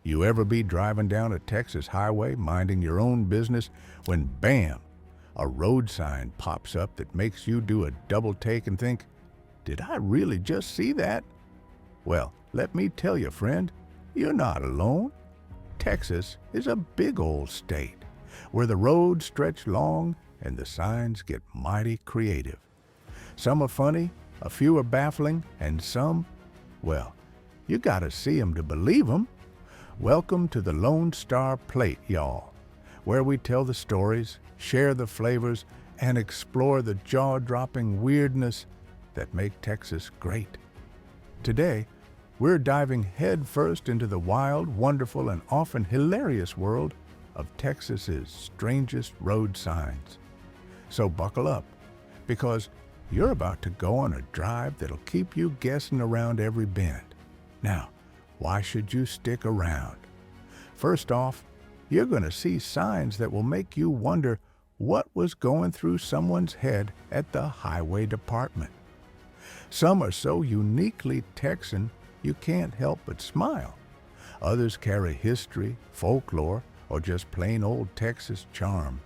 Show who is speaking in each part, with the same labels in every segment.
Speaker 1: You ever be driving down a Texas highway, minding your own business, when bam, a road sign pops up that makes you do a double take and think, did I really just see that? Well, let me tell you, friend, you're not alone. Texas is a big old state where the roads stretch long and the signs get mighty creative. Some are funny, a few are baffling, and some, well, you gotta see 'em to believe 'em. Welcome to the Lone Star Plate, y'all, where we tell the stories, share the flavors, and explore the jaw-dropping weirdness that make Texas great. Today, we're diving headfirst into the wild, wonderful, and often hilarious world of Texas's strangest road signs. So buckle up, because you're about to go on a drive that'll keep you guessing around every bend. Now, why should you stick around? First off, you're going to see signs that will make you wonder what was going through someone's head at the highway department. Some are so uniquely Texan you can't help but smile. Others carry history, folklore, or just plain old Texas charm.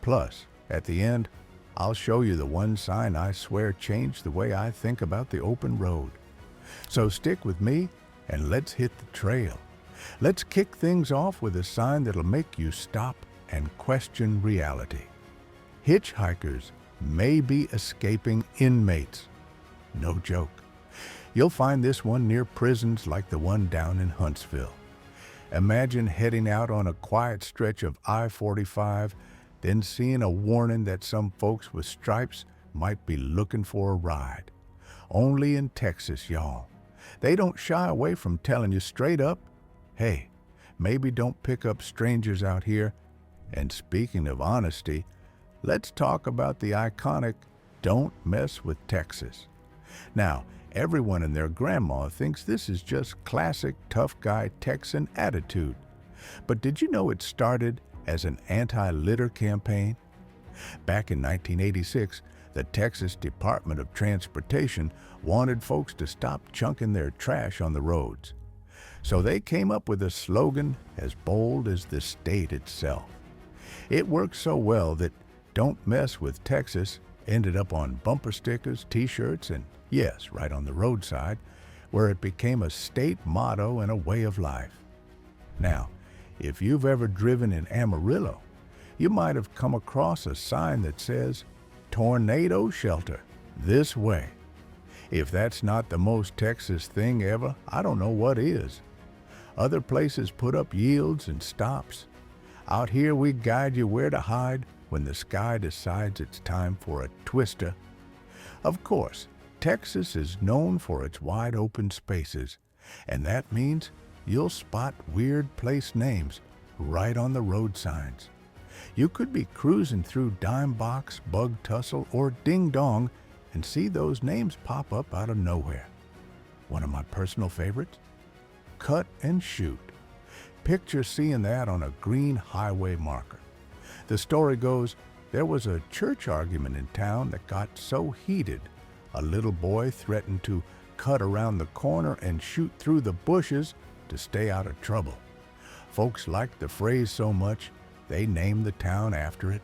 Speaker 1: Plus, at the end, I'll show you the one sign I swear changed the way I think about the open road. So stick with me and let's hit the trail. Let's kick things off with a sign that'll make you stop and question reality. Hitchhikers may be escaping inmates. No joke. You'll find this one near prisons like the one down in Huntsville. Imagine heading out on a quiet stretch of I-45, then seeing a warning that some folks with stripes might be looking for a ride. Only in Texas, y'all. They don't shy away from telling you straight up, hey, maybe don't pick up strangers out here. And speaking of honesty, let's talk about the iconic "Don't Mess with Texas." Now, everyone and their grandma thinks this is just classic tough guy Texan attitude. But did you know it started as an anti-litter campaign? Back in 1986, the Texas Department of Transportation wanted folks to stop chunking their trash on the roads. So they came up with a slogan as bold as the state itself. It worked so well that "Don't Mess with Texas" ended up on bumper stickers, t-shirts, and yes, right on the roadside, where it became a state motto and a way of life. Now, if you've ever driven in Amarillo, you might have come across a sign that says, "Tornado Shelter, this way." If that's not the most Texas thing ever, I don't know what is. Other places put up yields and stops. Out here, we guide you where to hide when the sky decides it's time for a twister. Of course, Texas is known for its wide open spaces, and that means you'll spot weird place names right on the road signs. You could be cruising through Dime Box, Bug Tussle, or Ding Dong and see those names pop up out of nowhere. One of my personal favorites? Cut and Shoot. Picture seeing that on a green highway marker. The story goes, there was a church argument in town that got so heated, a little boy threatened to cut around the corner and shoot through the bushes to stay out of trouble. Folks liked the phrase so much, they named the town after it.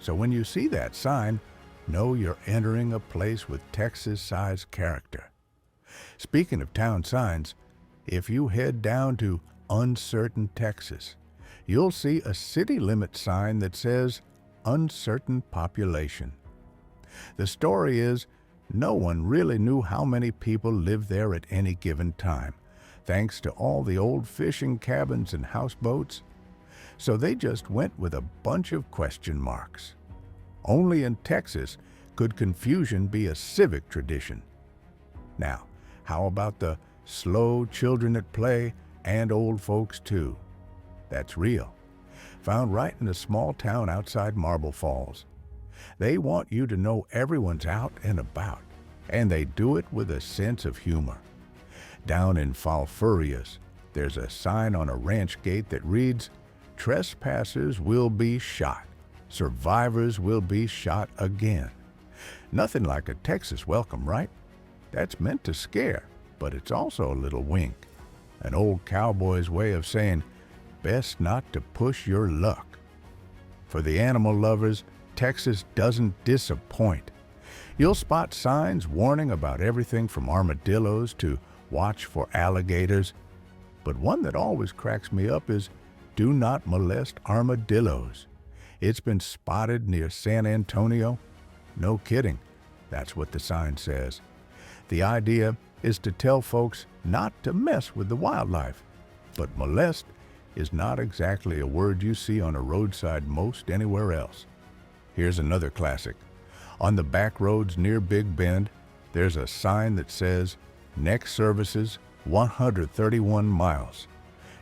Speaker 1: So when you see that sign, know you're entering a place with Texas-sized character. Speaking of town signs, if you head down to Uncertain, Texas, you'll see a city limit sign that says "Uncertain Population." The story is, no one really knew how many people lived there at any given time, thanks to all the old fishing cabins and houseboats. So they just went with a bunch of question marks. Only in Texas could confusion be a civic tradition. Now, how about the slow children at play and old folks too? That's real. Found right in a small town outside Marble Falls. They want you to know everyone's out and about, and they do it with a sense of humor. Down in Falfurrias, there's a sign on a ranch gate that reads, "Trespassers will be shot. Survivors will be shot again." Nothing like a Texas welcome, right? That's meant to scare, but it's also a little wink. an old cowboy's way of saying best not to push your luck. For the animal lovers, Texas doesn't disappoint. You'll spot signs warning about everything from armadillos to watch for alligators. But one that always cracks me up is do not molest armadillos. It's been spotted near San Antonio. No kidding, that's what the sign says. The idea is to tell folks not to mess with the wildlife. But molest is not exactly a word you see on a roadside most anywhere else. Here's another classic. On the back roads near Big Bend, there's a sign that says, "Next services, 131 miles."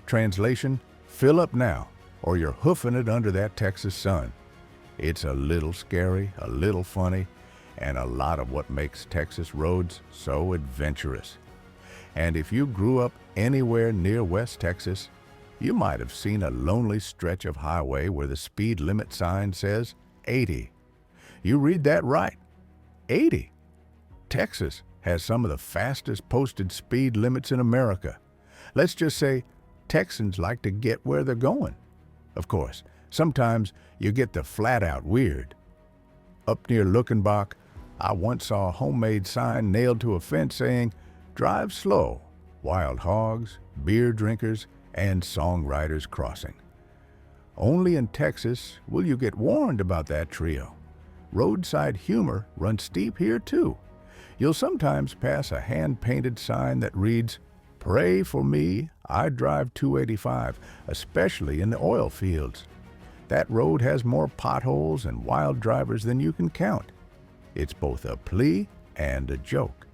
Speaker 1: Translation, fill up now, or you're hoofing it under that Texas sun. It's a little scary, a little funny, and a lot of what makes Texas roads so adventurous. And if you grew up anywhere near West Texas, you might have seen a lonely stretch of highway where the speed limit sign says 80. You read that right, 80. Texas has some of the fastest posted speed limits in America. Let's just say Texans like to get where they're going. Of course, sometimes you get the flat-out weird. Up near Luckenbach, I once saw a homemade sign nailed to a fence saying, "Drive slow, wild hogs, beer drinkers, and songwriters crossing." Only in Texas will you get warned about that trio. Roadside humor runs steep here too. You'll sometimes pass a hand-painted sign that reads, "Pray for me, I drive 285, especially in the oil fields." That road has more potholes and wild drivers than you can count. It's both a plea and a joke,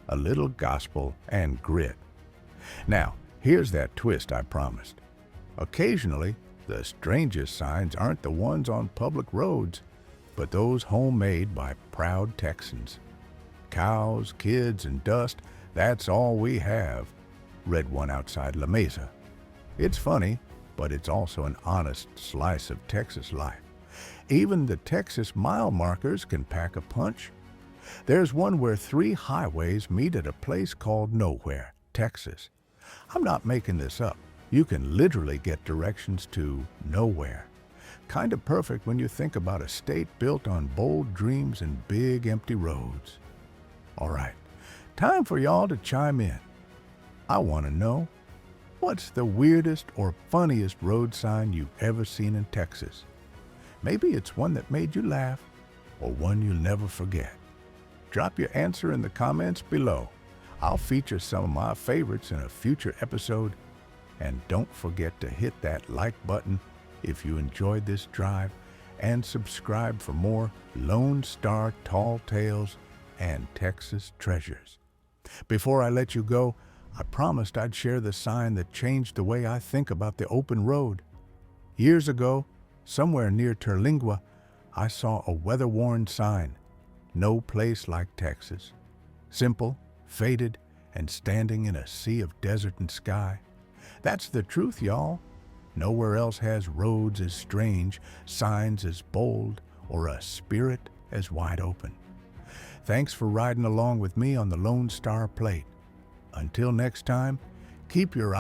Speaker 1: a little gospel and grit. Now, here's that twist I promised. Occasionally, the strangest signs aren't the ones on public roads, but those homemade by proud Texans. Cows, kids, and dust, that's all we have. Read one outside La Mesa. It's funny, but it's also an honest slice of Texas life. Even the Texas mile markers can pack a punch. There's one where 3 highways meet at a place called Nowhere, Texas. I'm not making this up. You can literally get directions to nowhere. Kind of perfect when you think about a state built on bold dreams and big empty roads. All right, time for y'all to chime in. I want to know, what's the weirdest or funniest road sign you've ever seen in Texas? Maybe it's one that made you laugh, or one you'll never forget. Drop your answer in the comments below. I'll feature some of my favorites in a future episode. And don't forget to hit that like button if you enjoyed this drive, and subscribe for more Lone Star Tall Tales and Texas treasures. Before I let you go, I promised I'd share the sign that changed the way I think about the open road. Years ago, somewhere near Terlingua, I saw a weather-worn sign, "No place like Texas." Simple, faded, and standing in a sea of desert and sky. That's the truth, y'all. Nowhere else has roads as strange, signs as bold, or a spirit as wide open. Thanks for riding along with me on the Lone Star Plate. Until next time, keep your